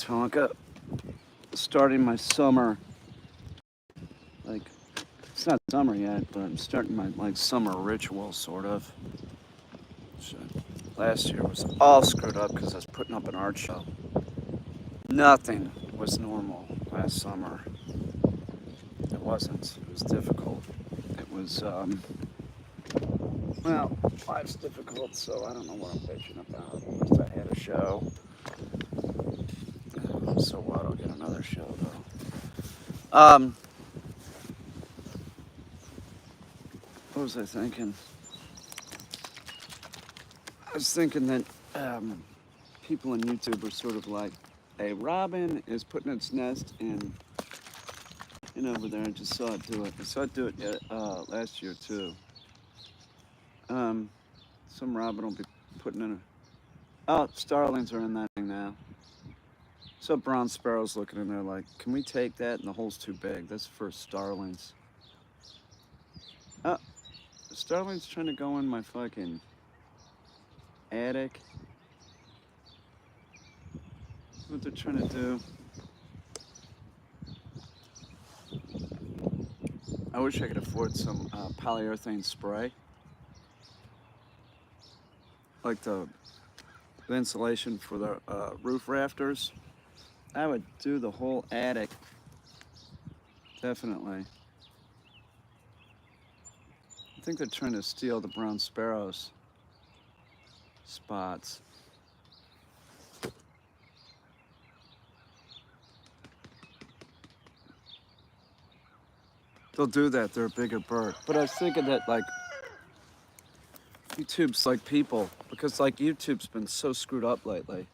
Tonka. Starting my summer, like, it's not summer yet, but I'm starting my, like, summer ritual, sort of. So, last year was all screwed up because I was putting up an art show. Nothing was normal last summer. It wasn't. It was difficult. It was, well, life's difficult, so I don't know what I'm bitching about. At least I had a show. So what? I'll get another show, though. What was I thinking? I was thinking that people on YouTube were sort of like, a robin is putting its nest in over there. I just saw it do it. I saw it do it last year too. Some robin will be putting in a. Oh, starlings are in that thing now. So brown sparrows looking in there like, can we take that? And the hole's too big. That's for starlings. Oh, the starling's trying to go in my fucking attic. That's what they're trying to do. I wish I could afford some polyurethane spray. Like the insulation for the roof rafters. I would do the whole attic. Definitely. I think they're trying to steal the brown sparrows' spots. They'll do that. They're a bigger bird. But I was thinking that, like, YouTube's like people, because, like, YouTube's been so screwed up lately.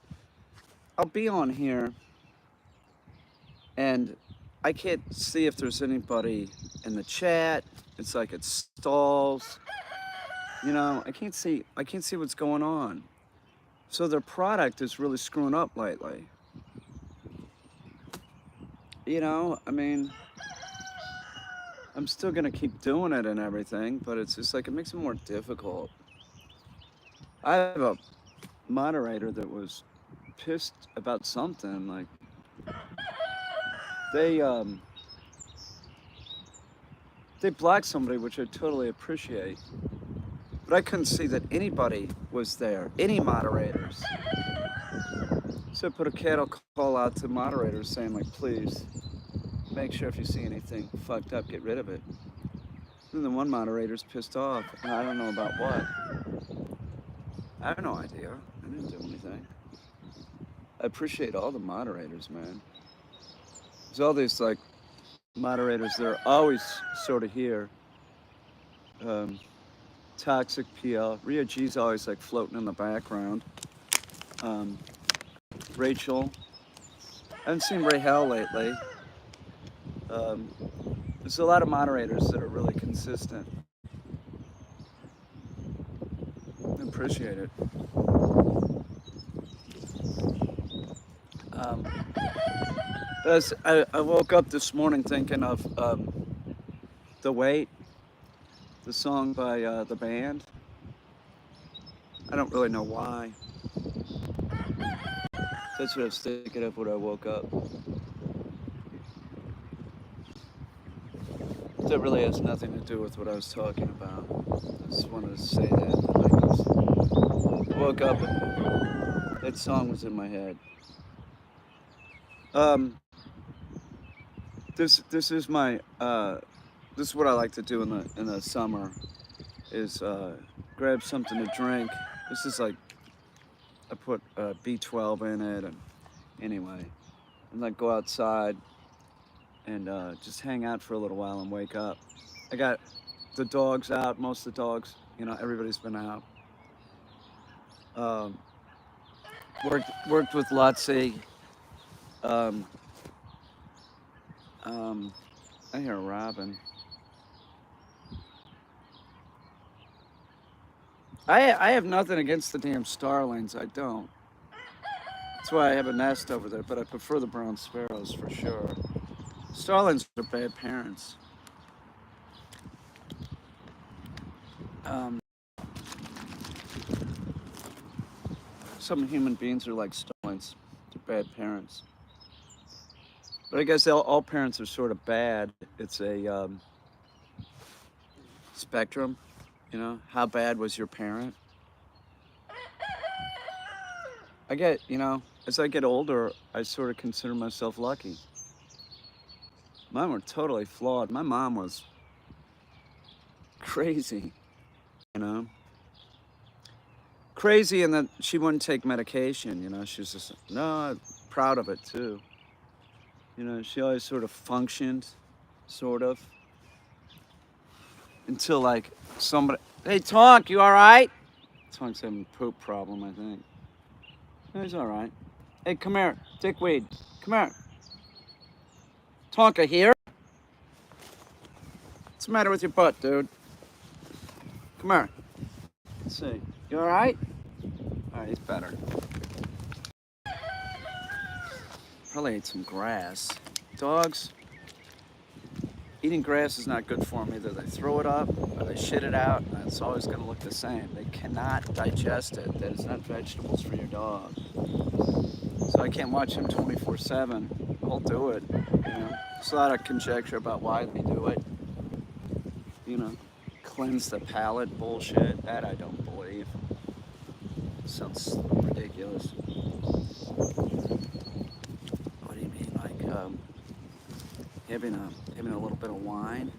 I'll be on here, and I can't see if there's anybody in the chat. It's like it stalls. You know, I can't see what's going on. So their product is really screwing up lately. You know, I mean, I'm still gonna keep doing it and everything, but it's just like it makes it more difficult. I have a moderator that was pissed about something, like they blocked somebody, which I totally appreciate. But I couldn't see that anybody was there, any moderators. So I put a cattle call out to moderators saying, like, please make sure if you see anything fucked up, get rid of it. And then one moderator's pissed off, and I don't know about what. I have no idea. I didn't do anything. I appreciate all the moderators, man. There's all these, like, moderators that are always sort of here. Toxic PL. Ria G's always, like, floating in the background. Rachel. I haven't seen Ray Hell lately. There's a lot of moderators that are really consistent. I appreciate it. I woke up this morning thinking of The Wait, the song by the band. I don't really know why. That's what I was thinking of when I woke up. That really has nothing to do with what I was talking about. I just wanted to say that. I woke up and that song was in my head. This is my this is what I like to do in the summer is grab something to drink. This is like I put B12 in it, and anyway, and like go outside and just hang out for a little while and wake up. I got the dogs out. Most of the dogs, you know, everybody's been out. Worked with Lotsie. I hear a robin. I have nothing against the damn starlings. I don't. That's why I have a nest over there, but I prefer the brown sparrows for sure. Starlings are bad parents. Some human beings are like starlings. They're bad parents. But I guess all parents are sort of bad. It's a spectrum, you know. How bad was your parent? I get, you know, as I get older, I sort of consider myself lucky. Mine were totally flawed. My mom was crazy, you know. Crazy in that she wouldn't take medication, you know. She was just, no, I'm proud of it too. You know, she always sort of functioned, sort of, until like somebody, hey, Tonk, you all right? Tonk's having a poop problem, I think. No, he's all right. Hey, come here, dickweed. Come here. Tonka here. What's the matter with your butt, dude? Come here. Let's see. You all right? All right, he's better. Probably ate some grass. Dogs, eating grass is not good for them. Either they throw it up or they shit it out, and it's always going to look the same. They cannot digest it. That is not vegetables for your dog. So I can't watch him 24/7. I'll do it. You know, there's a lot of conjecture about why they do it. You know, cleanse the palate bullshit. That I don't believe. Sounds ridiculous. What do you mean, like having a little bit of wine,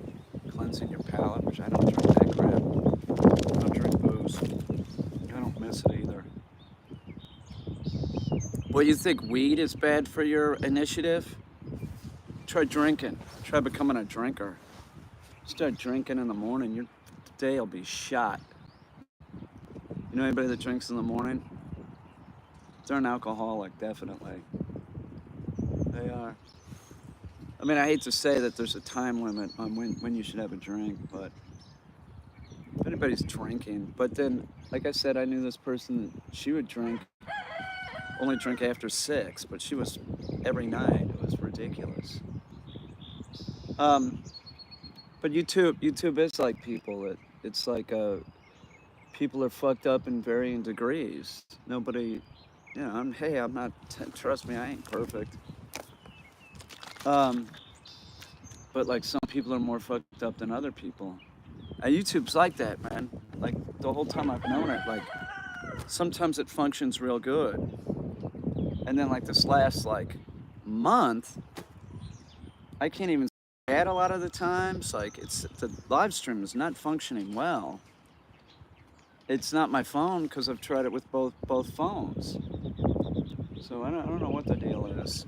cleansing your palate? Which I don't drink that crap. I don't drink booze. I don't miss it either. Well, you think weed is bad for your initiative? Try drinking. Try becoming a drinker. Start drinking in the morning, your day will be shot. You know anybody that drinks in the morning? They're an alcoholic, definitely. They are. I mean, I hate to say that there's a time limit on when you should have a drink, but if anybody's drinking, but then, like I said, I knew this person, she would only drink after 6, but she was every night. It was ridiculous. Um, but YouTube is like people. It's like people are fucked up in varying degrees. Nobody, you know, hey, I'm not, trust me, I ain't perfect. Um, but like some people are more fucked up than other people. And YouTube's like that, man. Like the whole time I've known it, like sometimes it functions real good. And then like this last like month, I can't even at a lot of the times. Like the live stream is not functioning well. It's not my phone because I've tried it with both phones. So I don't know what the deal is.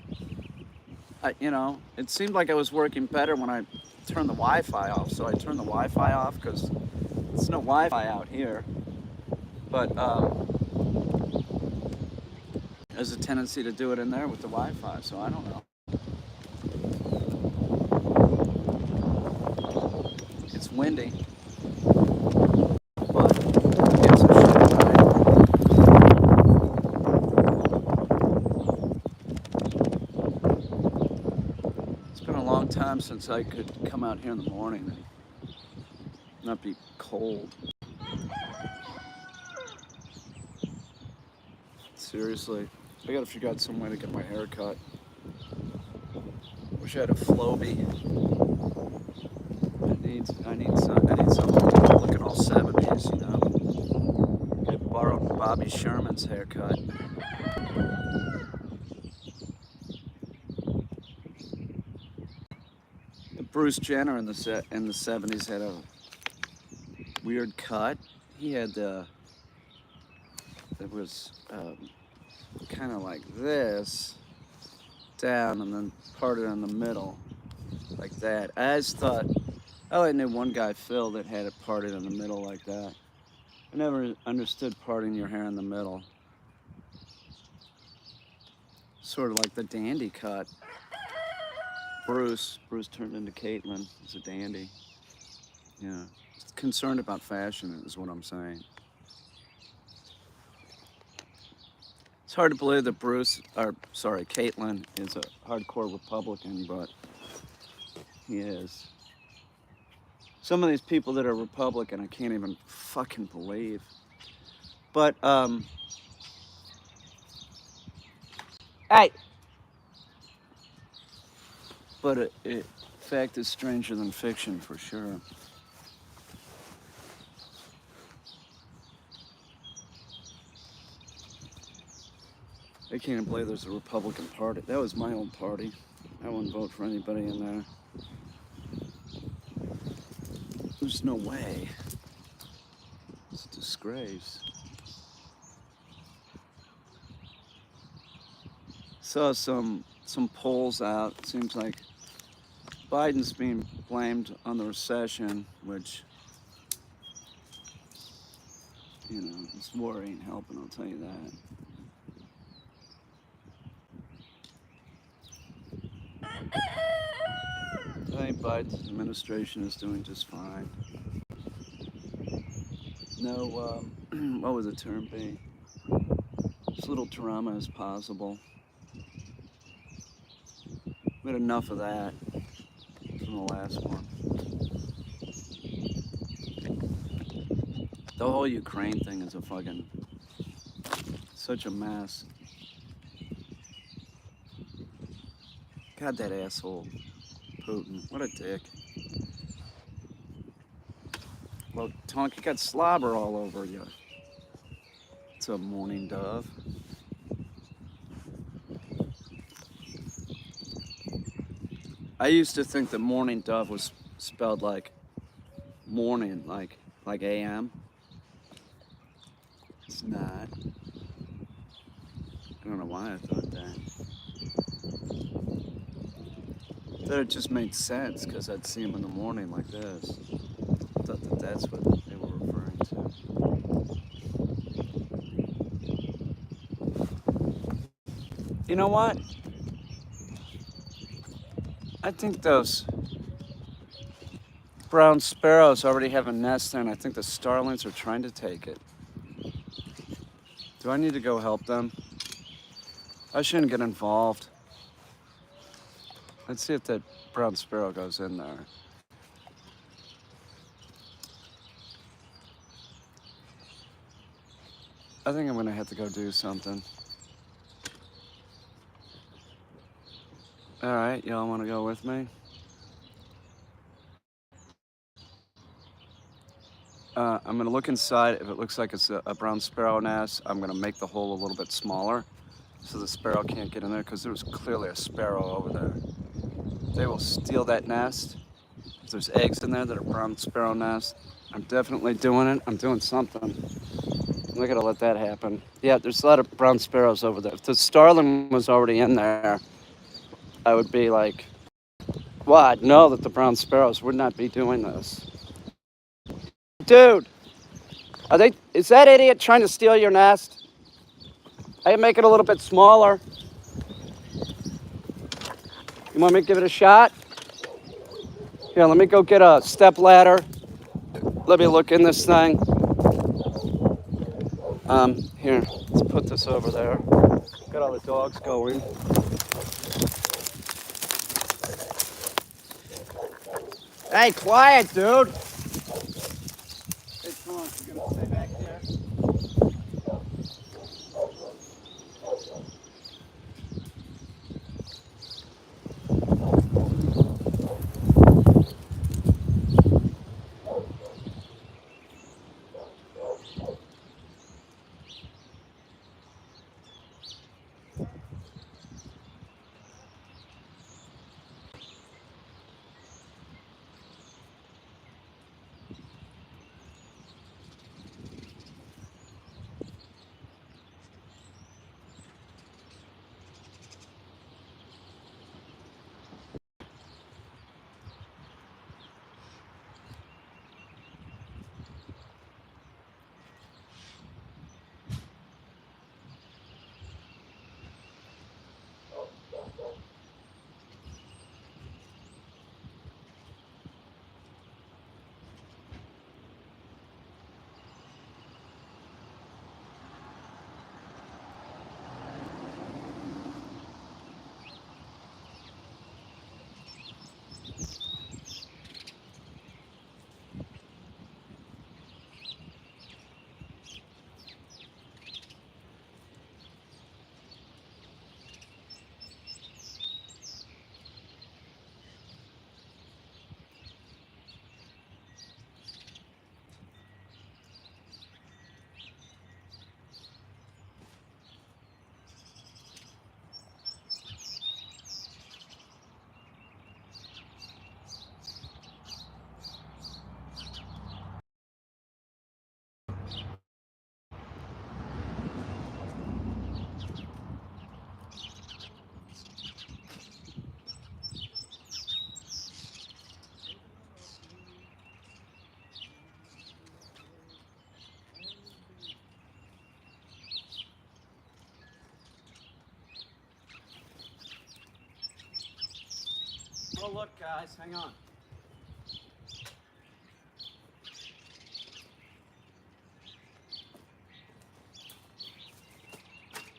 You know, it seemed like I was working better when I turned the Wi-Fi off. So I turned the Wi-Fi off because there's no Wi-Fi out here. But there's a tendency to do it in there with the Wi-Fi. So I don't know. It's windy, but it's a shit ride. It's been a long time since I could come out here in the morning and not be cold. Seriously, I gotta figure out some way to get my hair cut. Wish I had a Flowbee. I need something looking all 70s, you know. I borrowed Bobby Sherman's haircut. Bruce Jenner in the 70s had a weird cut. He had it was kind of like this down and then parted in the middle like that. I only knew one guy, Phil, that had it parted in the middle like that. I never understood parting your hair in the middle. Sort of like the dandy cut. Bruce turned into Caitlyn. He's a dandy. Yeah. Concerned about fashion is what I'm saying. It's hard to believe that Caitlyn is a hardcore Republican, but he is. Some of these people that are Republican, I can't even fucking believe. But, hey! but fact is stranger than fiction for sure. I can't believe there's a Republican Party. That was my old party. I wouldn't vote for anybody in there. There's no way. It's a disgrace. Saw some polls out. It seems like Biden's being blamed on the recession, which, you know, this war ain't helping, I'll tell you that. I think Biden's administration is doing just fine. No, what would the term be? As little drama as possible. We had enough of that from the last one. The whole Ukraine thing is such a mess. God, that asshole, Putin, what a dick. Well, Tonk, you got slobber all over you. It's a mourning dove. I used to think that mourning dove was spelled like morning, like AM. It's not. I don't know why I thought that. I thought it just made sense because I'd see him in the morning like this. I thought that that's what they were referring to. You know what? I think those brown sparrows already have a nest there, and I think the starlings are trying to take it. Do I need to go help them? I shouldn't get involved. Let's see if that brown sparrow goes in there. I think I'm gonna have to go do something. All right, y'all wanna go with me? I'm gonna look inside. If it looks like it's a brown sparrow nest, I'm gonna make the hole a little bit smaller so the sparrow can't get in there, because there was clearly a sparrow over there. They will steal that nest. If there's eggs in there that are brown sparrow nests, I'm definitely doing it. I'm doing something. I'm not gonna let that happen. Yeah, there's a lot of brown sparrows over there. If the starling was already in there, I would be like, well, I'd know that the brown sparrows would not be doing this. Dude, is that idiot trying to steal your nest? I can make it a little bit smaller. You want me to give it a shot? Here, let me go get a step ladder. Let me look in this thing. Here, let's put this over there. Got all the dogs going. Hey, quiet, dude. Hey, Tom, you gonna stay back there? Oh, look, guys, hang on.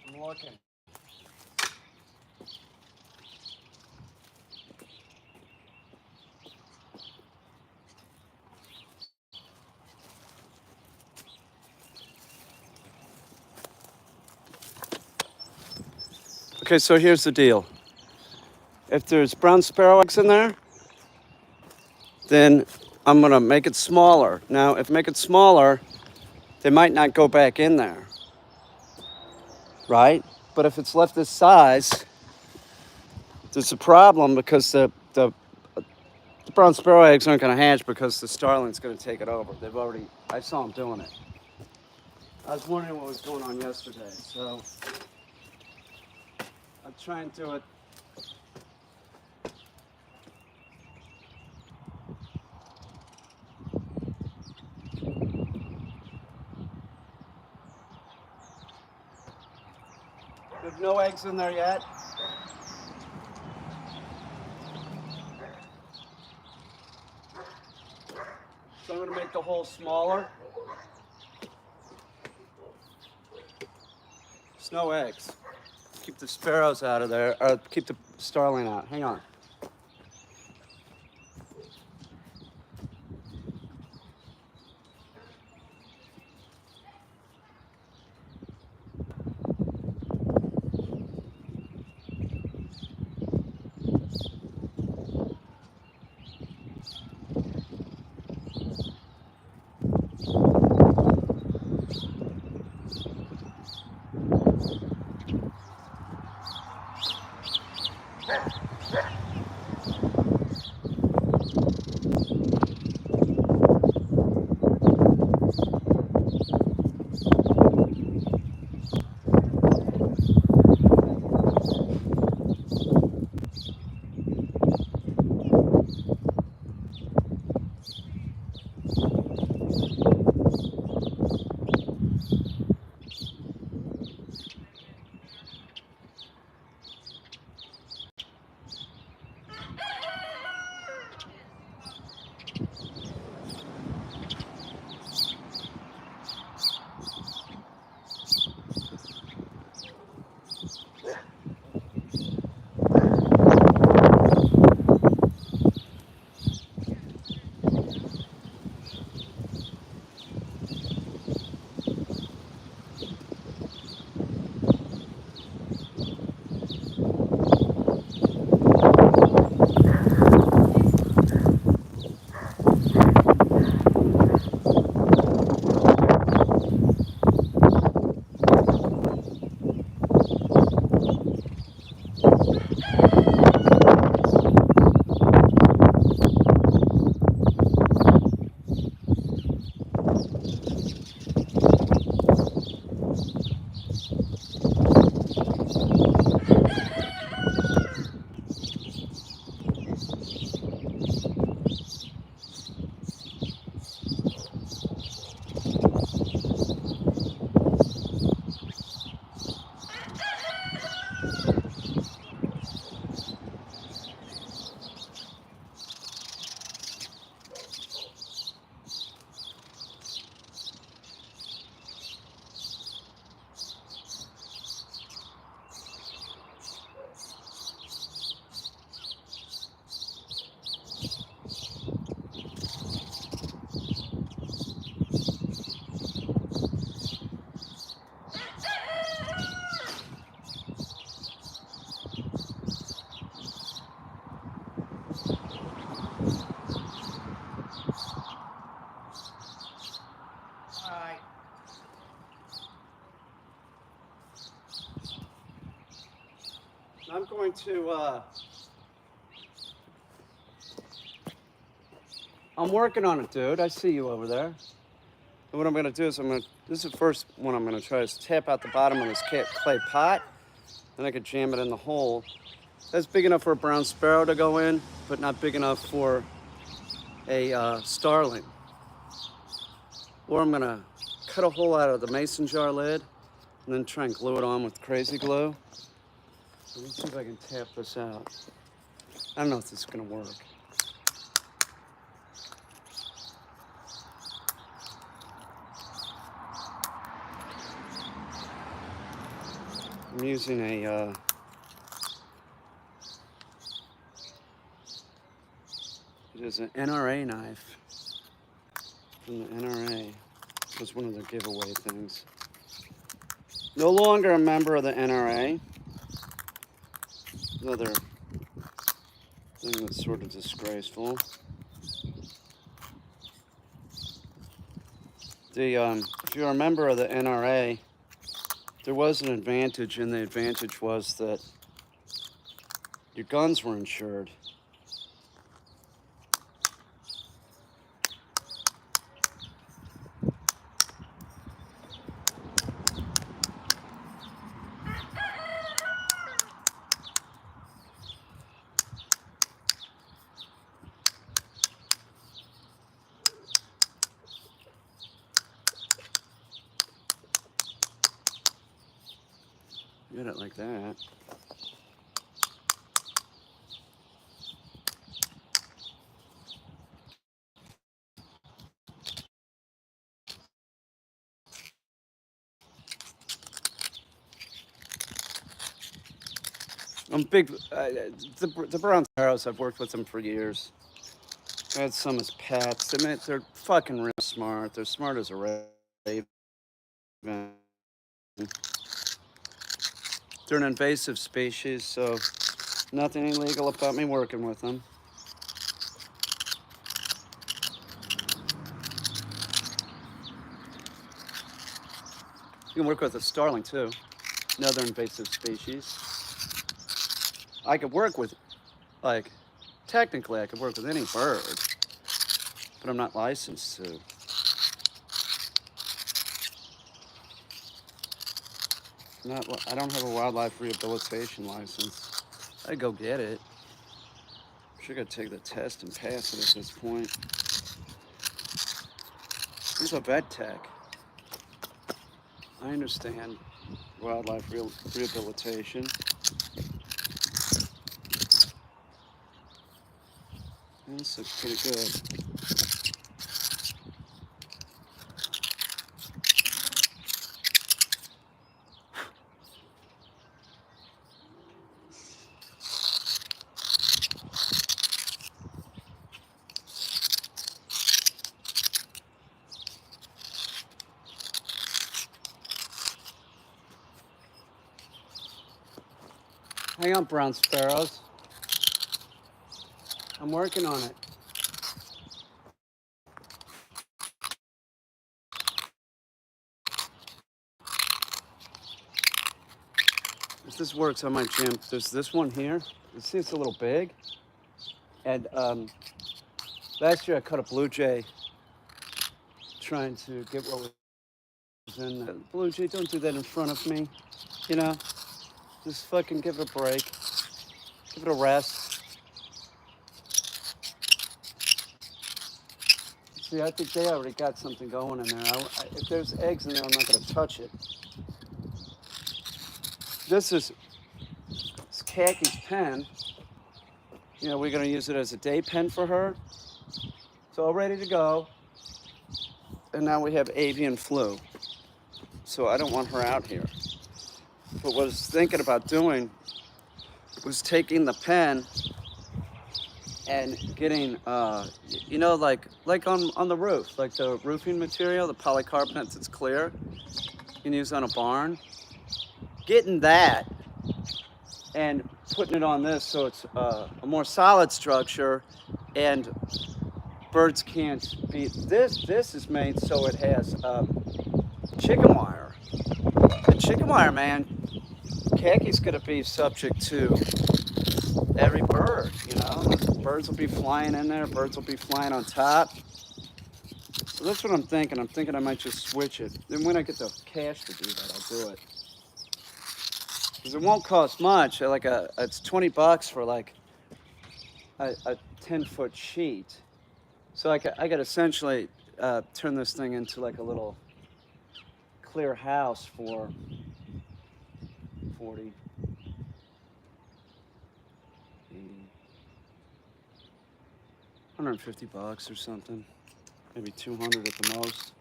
I'm looking. Okay, so here's the deal. If there's brown sparrow eggs in there, then I'm gonna make it smaller. Now, if I make it smaller, they might not go back in there, right? But if it's left this size, there's a problem because the brown sparrow eggs aren't gonna hatch because the starling's gonna take it over. I saw them doing it. I was wondering what was going on yesterday, so I'll try and do it. There's no eggs in there yet. So I'm gonna make the hole smaller. There's no eggs. Keep the sparrows out of there, or keep the starling out. Hang on. I'm going to, I'm working on it, dude. I see you over there. And what I'm gonna do is this is the first one I'm gonna try is tap out the bottom of this clay pot. Then I could jam it in the hole. That's big enough for a brown sparrow to go in, but not big enough for a starling. Or I'm gonna cut a hole out of the mason jar lid and then try and glue it on with crazy glue. Let me see if I can tap this out. I don't know if this is gonna work. I'm using a it is an NRA knife from the NRA. It was one of their giveaway things. No longer a member of the NRA. Another thing that's sort of disgraceful. If you're a member of the NRA, there was an advantage, and the advantage was that your guns were insured. Get it like that. I'm big. The brown sparrows. I've worked with them for years. I had some as pets. I mean, they're fucking real smart. They're smart as a raven. They're an invasive species, so nothing illegal about me working with them. You can work with a starling too, another invasive species. I could work with, like, technically I could work with any bird, but I'm not licensed to. I don't have a wildlife rehabilitation license. I'd go get it. I'm sure I gotta take the test and pass it at this point. Who's a vet tech? I understand wildlife rehabilitation. This looks pretty good. Hang on, brown sparrows. I'm working on it. If this works on my gym, there's this one here. You see it's a little big. And last year I caught a blue jay trying to get what was in the blue jay. Don't do that in front of me. You know, just fucking give it a break. Give it a rest. See, I think they already got something going in there. If there's eggs in there, I'm not going to touch it. This is Khaki's pen. You know, we're going to use it as a day pen for her. It's all ready to go. And now we have avian flu. So I don't want her out here. But what I was thinking about doing was taking the pen and getting, you know, like on the roof, like the roofing material, the polycarbonate that's clear, you can use on a barn. Getting that and putting it on this so it's a more solid structure, and birds can't be. This is made so it has chicken wire. And chicken wire, man, Khaki's gonna be subject to every bird, you know. Birds will be flying in there, birds will be flying on top. So that's what I'm thinking. I'm thinking I might just switch it. Then when I get the cash to do that, I'll do it. Because it won't cost much. It's $20 for like a 10-foot sheet. So I could essentially turn this thing into like a little clear house for 40, 80. $150 or something, maybe 200 at the most.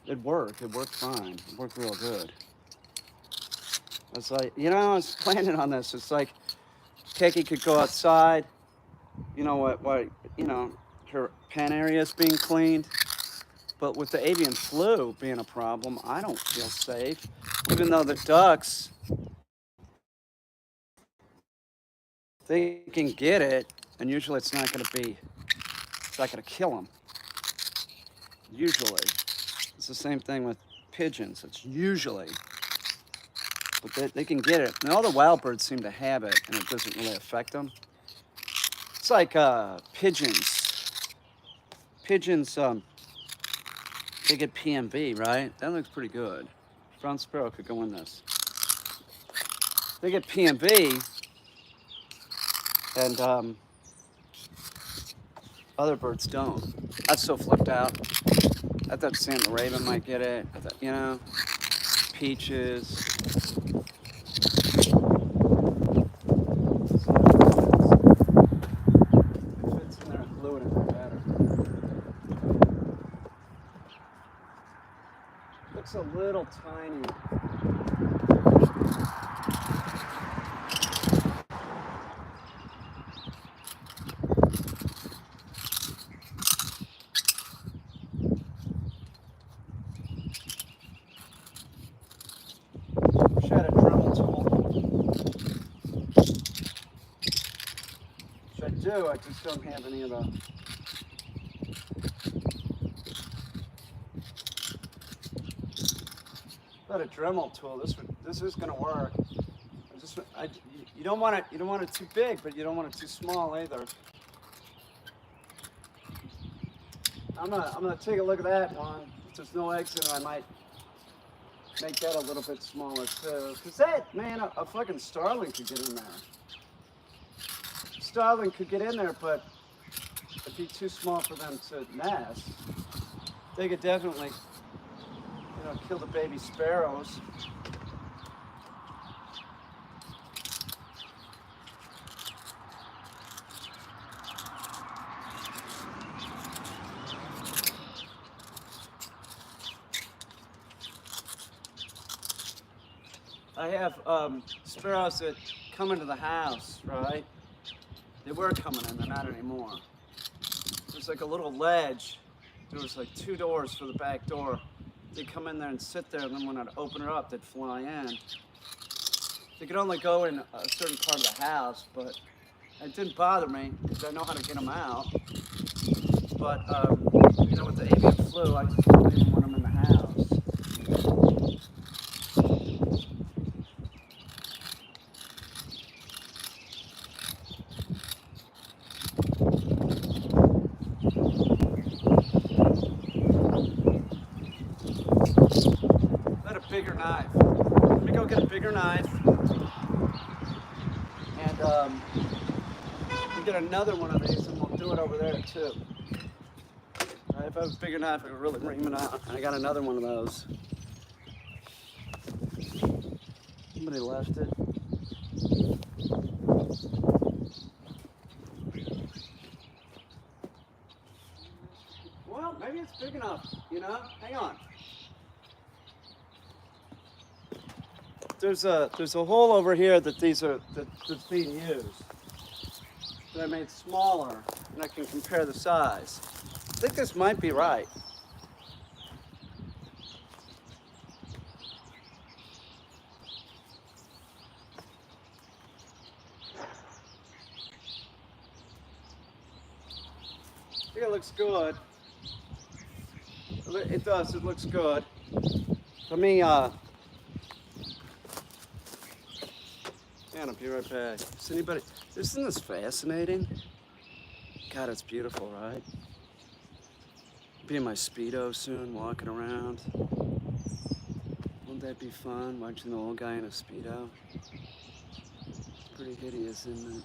It worked fine, it worked real good. It's like, you know, I was planning on this. It's like Keki could go outside, you know, you know, her pen area is being cleaned. But with the avian flu being a problem, I don't feel safe. Even though the ducks, they can get it, and usually it's not going to kill them. Usually. It's the same thing with pigeons. It's usually. But they can get it. And all the wild birds seem to have it, and it doesn't really affect them. It's like pigeons. Pigeons, they get PMV, right? That looks pretty good. Brown sparrow could go in this. They get PMV, and other birds don't. That's so flipped out. I thought Sam the Raven might get it. I thought, you know, peaches. Looks a little tiny. Wish I had a Dremel tool. Which I do, I just don't have any of the. But a Dremel tool, this is gonna work. You don't want it too big, but you don't want it too small either. I'm gonna take a look at that one. If there's no eggs in it, I might make that a little bit smaller too. Cause that, man, a fucking starling could get in there. Starling could get in there, but it'd be too small for them to nest. They could definitely, you know, kill the baby sparrows. I have sparrows that come into the house, right? They were coming in, they're not anymore. There's like a little ledge. There was like 2 doors for the back door. They'd come in there and sit there, and then when I'd open it up, they'd fly in. They could only go in a certain part of the house, but it didn't bother me because I know how to get them out. But, you know, with the avian flu, I just didn't even want them in the house. Bigger knife. Let me go get a bigger knife, and we'll get another one of these, and we'll do it over there too. Right, if I have a bigger knife, I could really ream it out. And I got another one of those. Somebody left it. Well, maybe it's big enough. You know, hang on. There's a hole over here that's being used that I made smaller, and I can compare the size. I think this might be right. I think it looks good. It does. It looks good. Let me I'll be right back. Is anybody? Isn't this fascinating? God, it's beautiful, right? Be in my Speedo soon, walking around. Wouldn't that be fun, watching the old guy in a Speedo? It's pretty hideous, isn't it?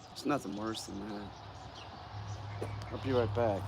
There's nothing worse than that. I'll be right back.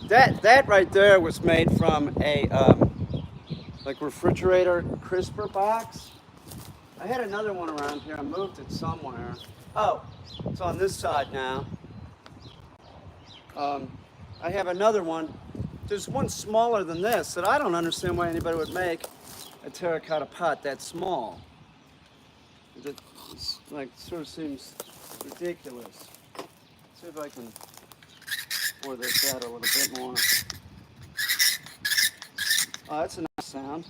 That right there was made from a like refrigerator crisper box. I had another one around here. I moved it somewhere. Oh, it's on this side now. I have another one. There's one smaller than this that I don't understand why anybody would make a terracotta pot that small. It's like sort of seems ridiculous. See if I can pour this out a little bit more. Oh, that's a nice sound.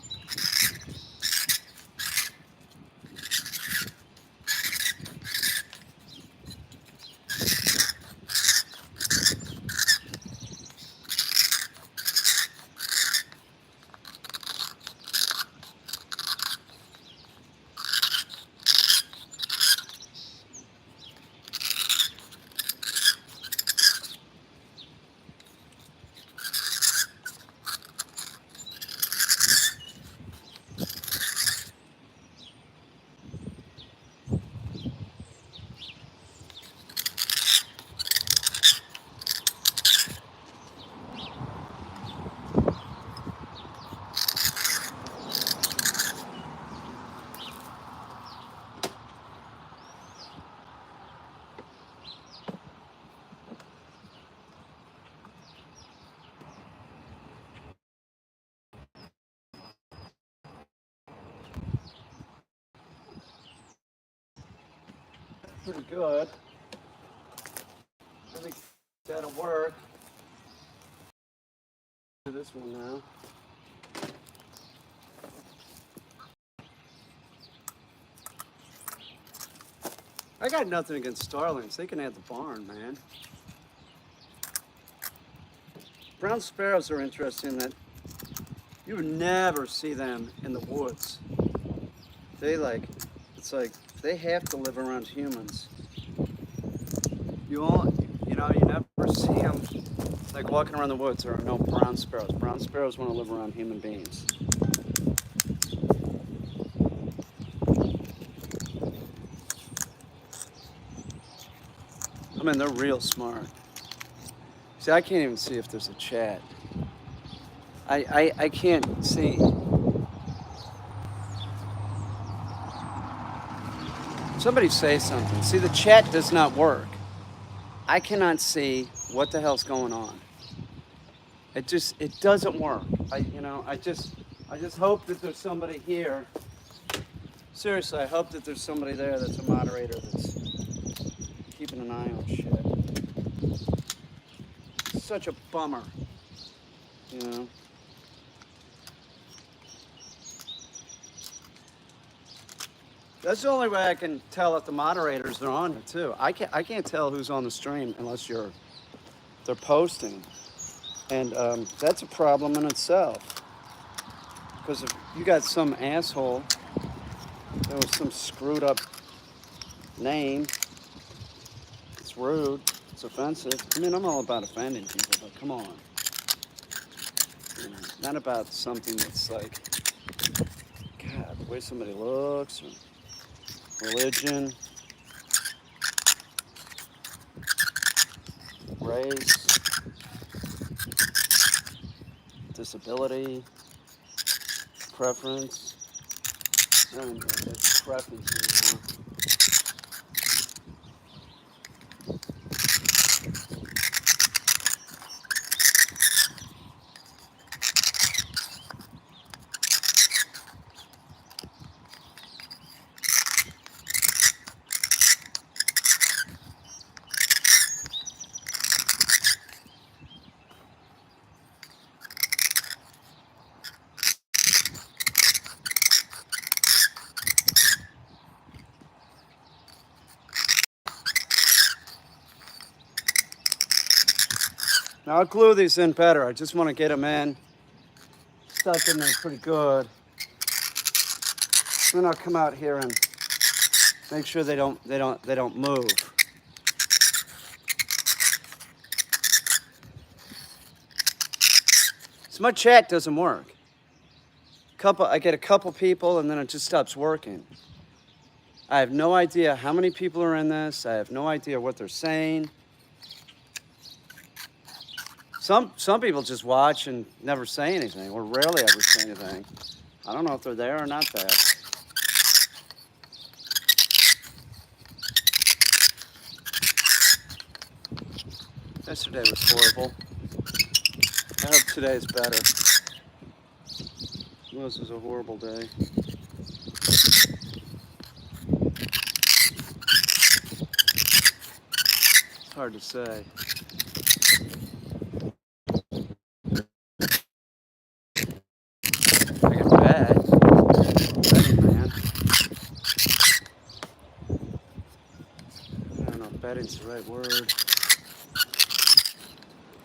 Pretty good. I think that'll work. Do this one now. I got nothing against starlings. They can have the barn, man. Brown sparrows are interesting that you would never see them in the woods. It's like they have to live around humans. You never see them like walking around the woods. There are no brown sparrows. Brown sparrows want to live around human beings. I mean, they're real smart. See, I can't even see if there's a chat. I can't see. Somebody say something. See, the chat does not work. I cannot see what the hell's going on. It doesn't work. I just hope that there's somebody here. Seriously, I hope that there's somebody there that's a moderator that's keeping an eye on shit. It's such a bummer, you know. That's the only way I can tell if the moderators are on it too. I can't tell who's on the stream unless they're posting, and that's a problem in itself. Because if you got some asshole, there was some screwed up name. It's rude. It's offensive. I mean, I'm all about offending people, but come on. You know, not about something that's like, God, the way somebody looks, or religion, race, disability, preference. I don't know, that's preference anymore. Now I'll glue these in better. I just want to get them in, stuck in there pretty good. Then I'll come out here and make sure they don't move. So my chat doesn't work. I get a couple people and then it just stops working. I have no idea how many people are in this. I have no idea what they're saying. Some people just watch and never say anything, or rarely ever say anything. I don't know if they're there or not there. Yesterday was horrible. I hope today is better. This was a horrible day. It's hard to say. I get bad. Betting, man. I don't know if betting's the right word.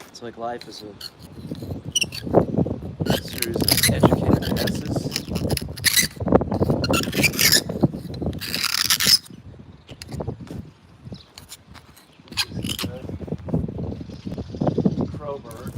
It's like life is a series of educated guesses. Crowbird.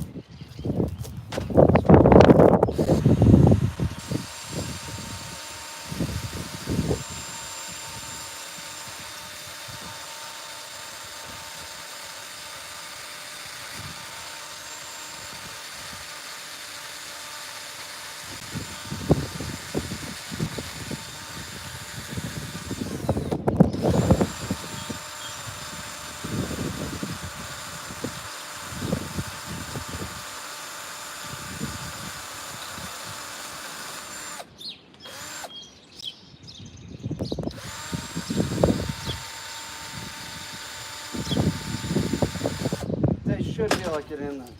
They should be able to get in this.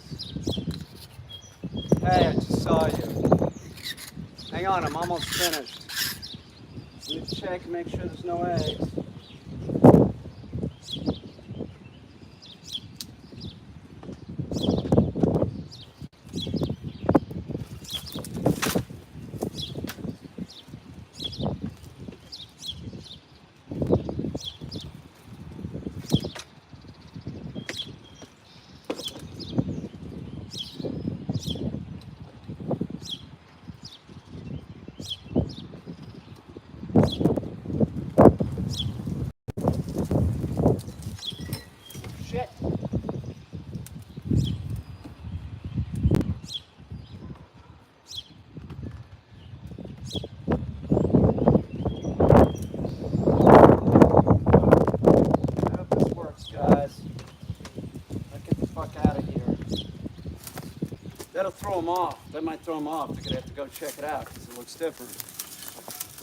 Hey, I just saw you. Hang on, I'm almost finished. Let me check and make sure there's no eggs. Shit. I hope this works, guys. Let's get the fuck out of here. That'll throw them off. That might throw them off. They're gonna have to go check it out because it looks different.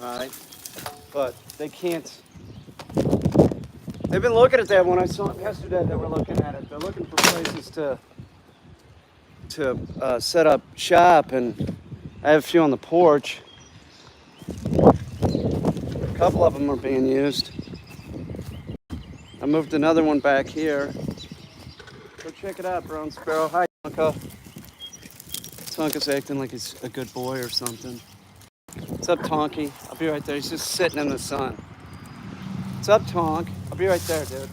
All right? But they can't. They've been looking at that when I saw them yesterday. They were looking at it. They're looking for places to set up shop, and I have a few on the porch. A couple of them are being used. I moved another one back here. Go check it out, Brown Sparrow. Hi, Tonka. Tonka's acting like he's a good boy or something. What's up, Tonky? I'll be right there. He's just sitting in the sun. What's up, Tonk? I'll be right there, dude.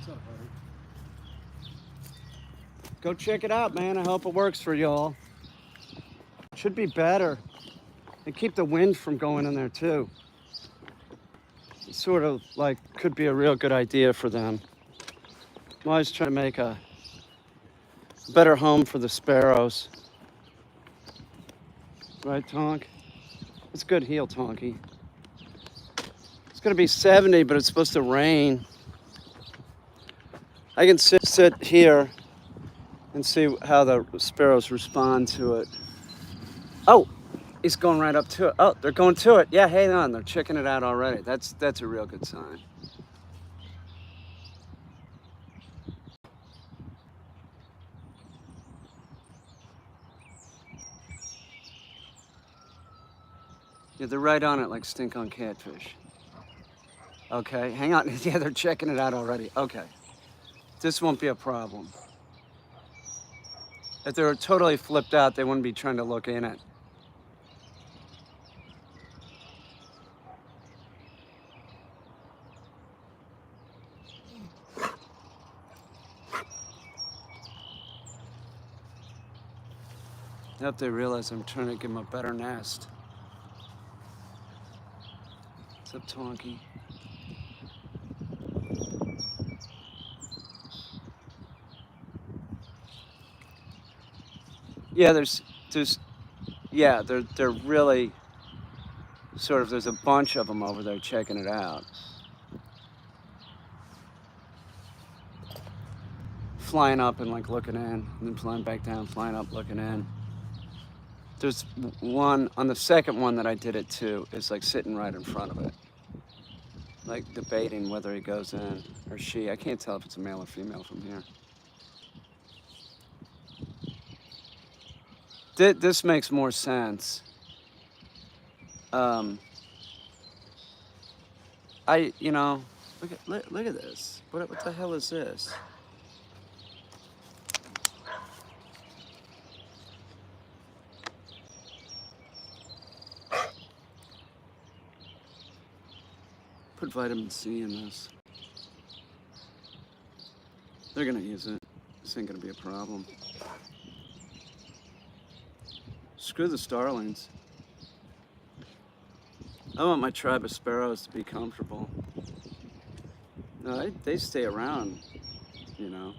What's up, buddy? Go check it out, man. I hope it works for y'all. Should be better. And keep the wind from going in there too. It's sort of like could be a real good idea for them. I'm always trying to make a better home for the sparrows. Right, Tonk? It's good heel, Tonky. It's gonna be 70, but it's supposed to rain. I can sit here and see how the sparrows respond to it. Oh, he's going right up to it. Oh, they're going to it. Yeah, hang on. They're checking it out already. That's a real good sign. Yeah, they're right on it like stink on catfish. Okay, hang on. Yeah, they're checking it out already. Okay. This won't be a problem. If they were totally flipped out, they wouldn't be trying to look in it. I hope they realize I'm trying to give them a better nest. What's up, Tonky? Yeah, yeah, they're really sort of, there's a bunch of them over there checking it out. Flying up and like looking in, and then flying back down, flying up, looking in. There's one, on the second one that I did it to, is like sitting right in front of it. Like debating whether he goes in or she. I can't tell if it's a male or female from here. This makes more sense. You know, look at this. What the hell is this? Put vitamin C in this. They're gonna use it. This ain't gonna be a problem. Screw the starlings. I want my tribe of sparrows to be comfortable. No, they stay around, you know.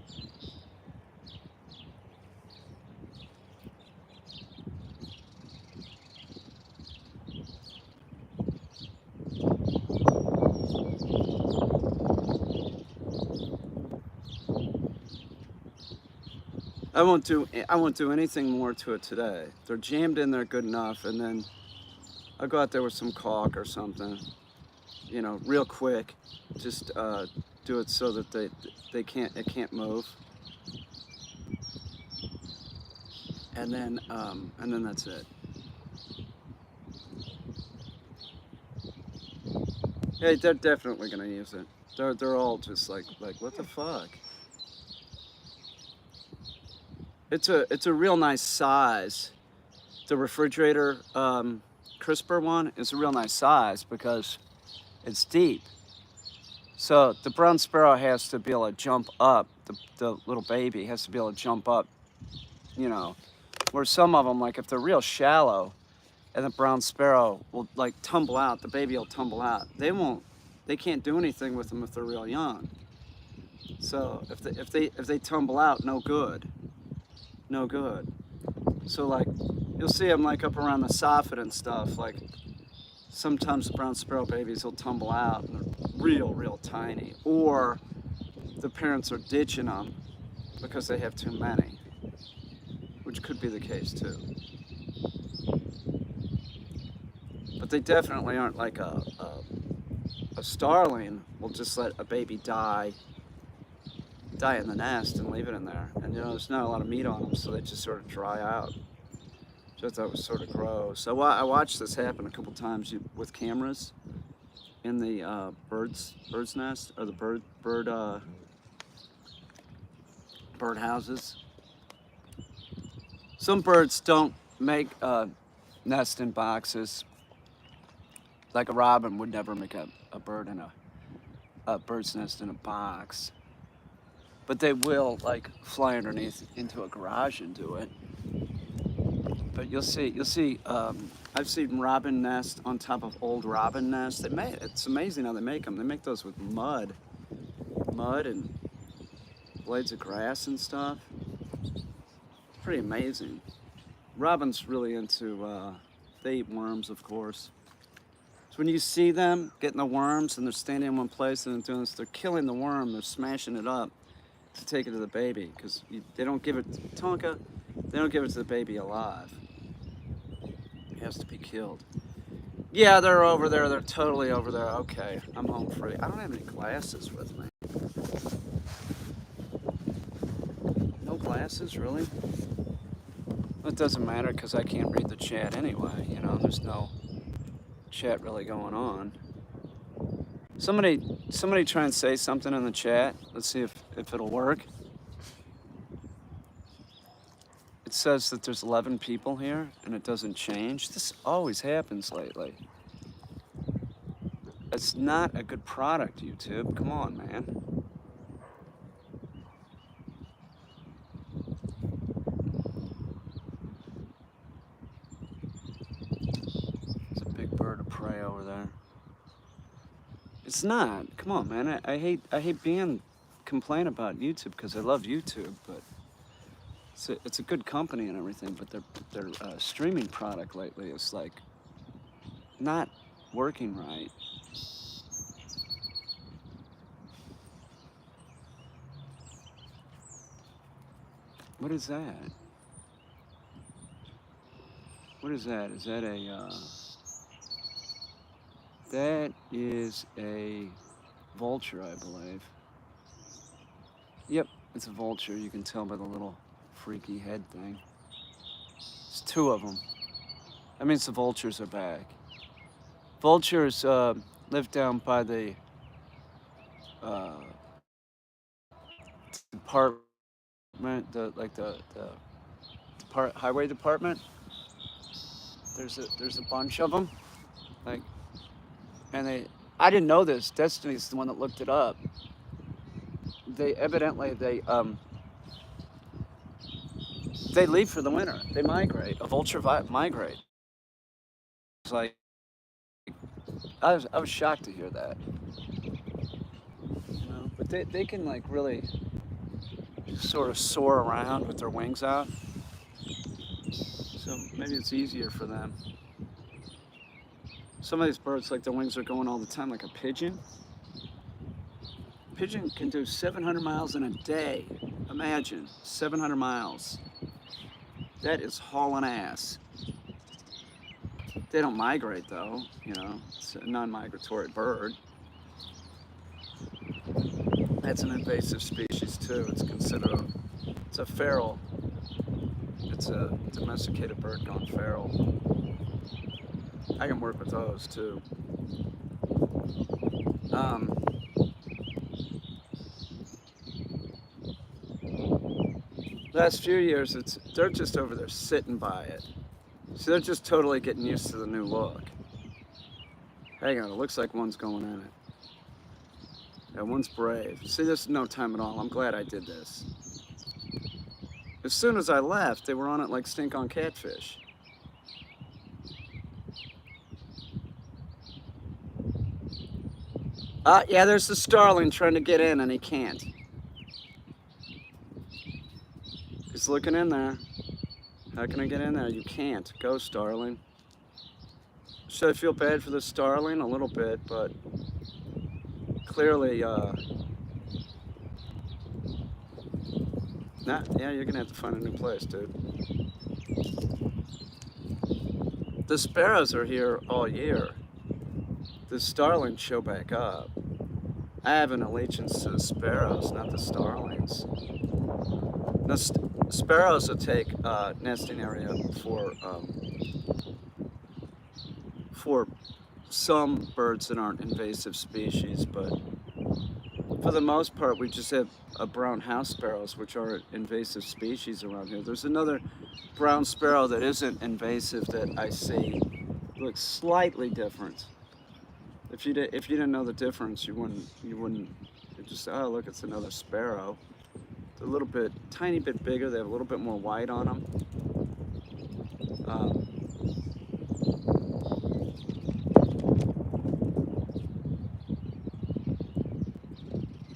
I won't do anything more to it today. They're jammed in there good enough, and then I'll go out there with some caulk or something, you know, real quick. Just do it so that it can't move. And then that's it. Yeah, they're definitely gonna use it. They're all just like what the fuck? It's a real nice size. The refrigerator crisper one is a real nice size because it's deep. So the brown sparrow has to be able to jump up. The little baby has to be able to jump up, you know. Where some of them, like if they're real shallow, and the brown sparrow will like tumble out, the baby will tumble out. They can't do anything with them if they're real young. So if they tumble out, no good. No good. So like, you'll see them like up around the soffit and stuff. Like, sometimes the brown sparrow babies will tumble out and they're real tiny. Or the parents are ditching them because they have too many, which could be the case too. But they definitely aren't like a starling will just let a baby die in the nest and leave it in there. And you know, there's not a lot of meat on them, so they just sort of dry out. Which I thought was sort of gross. So I watched this happen a couple times with cameras in the bird's nest, or the bird houses. Some birds don't make a nest in boxes. Like a robin would never make a bird in a bird's nest in a box. but they will like fly underneath into a garage and do it. But you'll see. I've seen robin nests on top of old robin nests. It's amazing how they make them. They make those with mud and blades of grass and stuff. It's pretty amazing. Robin's really into. They eat worms, of course. So when you see them getting the worms and they're standing in one place and they're doing this, they're killing the worm. They're smashing it up to take it to the baby because they don't give it Tonka. They don't give it to the baby alive. It has to be killed. Yeah, they're over there. They're totally over there. Okay, I'm home free. I don't have any glasses with me. No glasses, really? Well, it doesn't matter because I can't read the chat anyway. You know, there's no chat really going on. Somebody try and say something in the chat. Let's see if it'll work. It says that there's 11 people here and it doesn't change. This always happens lately. It's not a good product, YouTube. Come on, man. There's a big bird of prey over there. It's not. Come on, man. I hate being complain about YouTube because I love YouTube, but it's a good company and everything. But their streaming product lately is like not working right. What is that? What is that? Is that a? That is a vulture, I believe. Yep, it's a vulture. You can tell by the little freaky head thing. It's two of them. That means the vultures are back. Vultures live down by the department, the highway department. There's a bunch of them, like, and I didn't know this. Destiny's the one that looked it up. They evidently they leave for the winter. They migrate. A vulture migrate. It's like I was shocked to hear that. You know, but they can like really sort of soar around with their wings out. So maybe it's easier for them. Some of these birds, like their wings are going all the time, like a pigeon. Pigeon can do 700 miles in a day. Imagine 700 miles. That is hauling ass. They don't migrate though, you know. It's a non-migratory bird. That's an invasive species too. It's considered it's a feral. It's a domesticated bird gone feral. I can work with those too. Last few years, they're just over there sitting by it. So they're just totally getting used to the new look. Hang on, it looks like one's going in it. Yeah, one's brave. See, this is no time at all. I'm glad I did this. As soon as I left, they were on it like stink on catfish. Yeah, there's the starling trying to get in and he can't. He's looking in there. How can I get in there? You can't. Go, starling. Should I feel bad for the starling? A little bit, but clearly, yeah, you're gonna have to find a new place, dude. The sparrows are here all year. The starlings show back up. I have an allegiance to the sparrows, not the starlings. Now, sparrows will take nesting area for some birds that aren't invasive species, but for the most part, we just have brown house sparrows, which are invasive species around here. There's another brown sparrow that isn't invasive that I see. Looks slightly different. If you didn't know the difference, you wouldn't. You'd just say, oh, look, it's another sparrow. a little bit, tiny bit bigger. They have a little bit more white on them.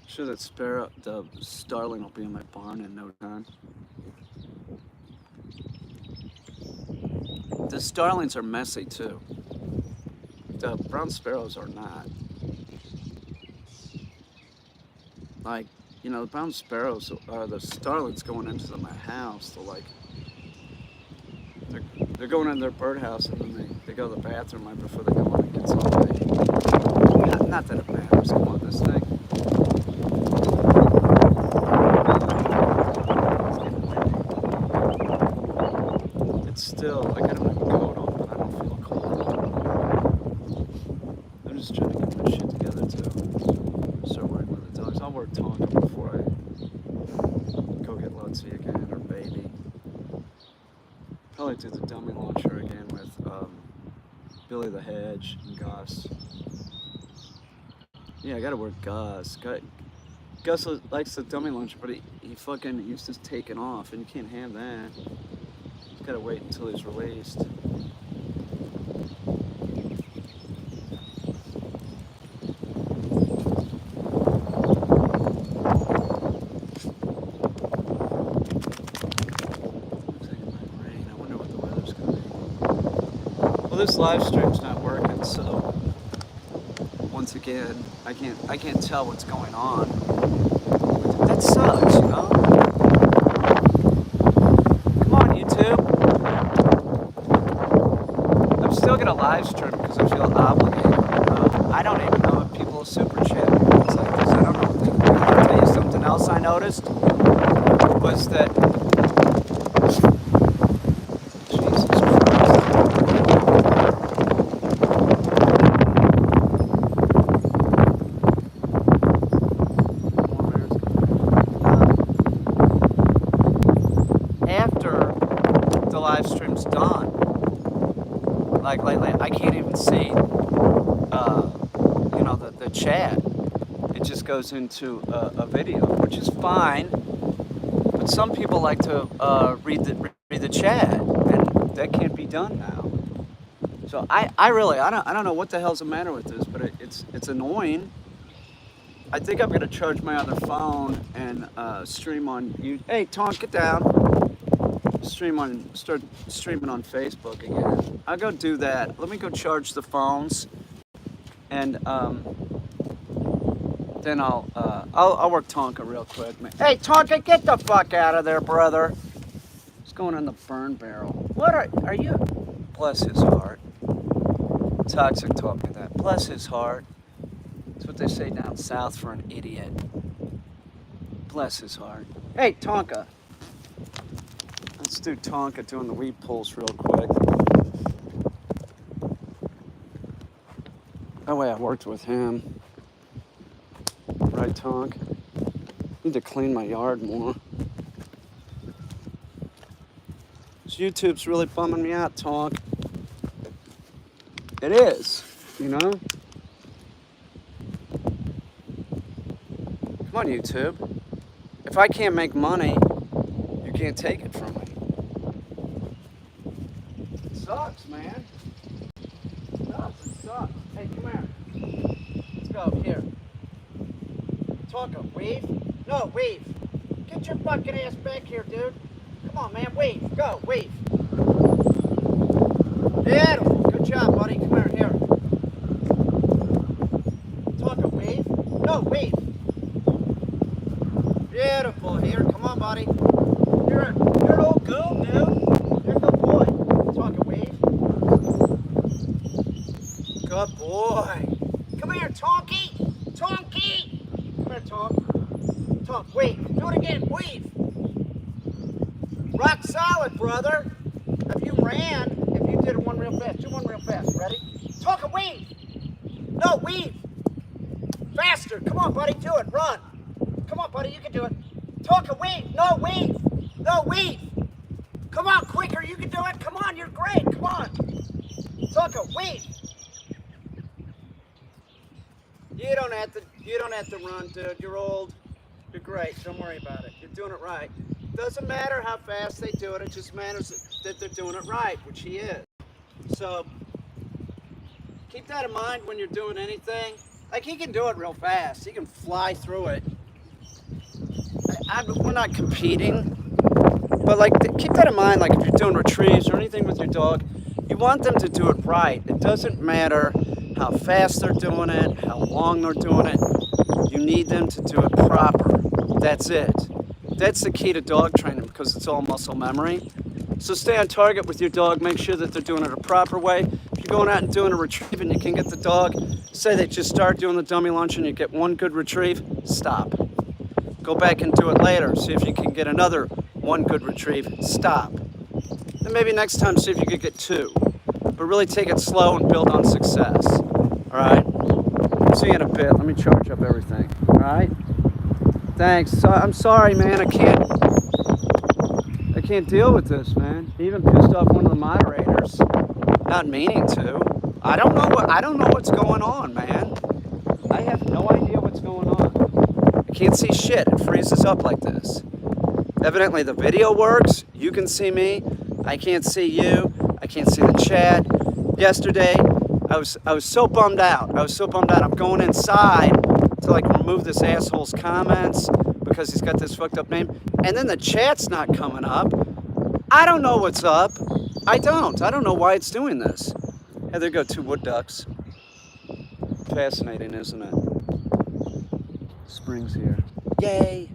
Sure that the starling will be in my barn in no time. The starlings are messy too. The brown sparrows are not. Like, you know, the brown sparrows are the starlings going into my house. They're going in their birdhouse and then they go to the bathroom right before they go on and get something. Not that it matters. Come on, this thing. It's still, I got my coat on, but I don't feel cold. I'm just trying to get my shit together too. Start working with the dogs. I'll work Tonka before I go get Lutsy again, or Baby. Probably do the dummy launcher again with Billy the Hedge and Gus. Yeah, I gotta work Gus. Gus likes the dummy launcher, but he fucking used to take it off, and you can't have that. You gotta wait until he's released. Well, this live stream's not working, so once again, I can't tell what's going on. That sucks, you know? Come on, YouTube. I'm still gonna live stream because I feel obligated. I don't even know if people super chat things like this. I don't know what they can do. I'll tell you something else I noticed was that live stream's done. Like lately, I can't even see, you know, the chat. It just goes into a video, which is fine. But some people like to read the chat, and that can't be done now. So I don't know what the hell's the matter with this, but it's annoying. I think I'm gonna charge my other phone and stream on YouTube. Hey, Tom, get down. Start streaming on Facebook again. I'll go do that. Let me go charge the phones, and then I'll work Tonka real quick. Hey, Tonka, get the fuck out of there, brother. What's going on the burn barrel? What are you? Bless his heart. Toxic talking to that. Bless his heart. That's what they say down south for an idiot. Bless his heart. Hey, Tonka. Let's do Tonka doing the weed pulls real quick. That way I worked with him. Right, Tonk? Need to clean my yard more. This YouTube's really bumming me out, Tonk. It is, you know? Come on, YouTube. If I can't make money, you can't take it from me. It sucks, man. It sucks. Hey, come here. Let's go, here. Tonka, wave? No, wave. Get your fucking ass back here, dude. Come on, man, wave. Go, wave. Beautiful. Good job, buddy. Come here. Tonka, wave? No, wave. Beautiful. Here, come on, buddy. You're an old goon, dude. You're a good boy. Tonka, wave. Good boy. Come here, Tonky. Tonky. Come here, Tonk. Tonk, wave. Do it again. Wave. Rock solid, brother. If you did one real fast. Do one real fast. Ready? Tonka, wave. No, weave. Faster. Come on, buddy. Do it. Run. Come on, buddy. You can do it. Tonka, wave. No, wave. No, weave. Come on, quicker. You can do it. Come on. You're great. Come on. Tonka, wave. You don't have to run, dude. You're old. You're great. Don't worry about it. You're doing it right. Doesn't matter how fast they do it, it just matters that they're doing it right, which he is. So keep that in mind when you're doing anything. Like, he can do it real fast. He can fly through it. We're not competing, but like, keep that in mind. Like, if you're doing retrieves or anything with your dog, you want them to do it right. It doesn't matter how fast they're doing it, how long they're doing it. You need them to do it proper. That's it. That's the key to dog training, because it's all muscle memory. So stay on target with your dog. Make sure that they're doing it a proper way. If you're going out and doing a retrieve and you can get the dog, say they just start doing the dummy lunge and you get one good retrieve, stop. Go back and do it later. See if you can get another one good retrieve, stop. Then maybe next time see if you could get two. But really take it slow and build on success. All right? See you in a bit. Let me charge up everything. All right? Thanks. So, I'm sorry, man. I can't deal with this, man. He even pissed off one of the moderators. Not meaning to. I don't know what's going on, man. I have no idea what's going on. I can't see shit. It freezes up like this. Evidently the video works. You can see me. I can't see you. I can't see the chat. Yesterday, I was so bummed out. I'm going inside to like remove this asshole's comments because he's got this fucked up name. And then the chat's not coming up. I don't know what's up. I don't know why it's doing this. Hey, there go two wood ducks. Fascinating, isn't it? Spring's here. Yay.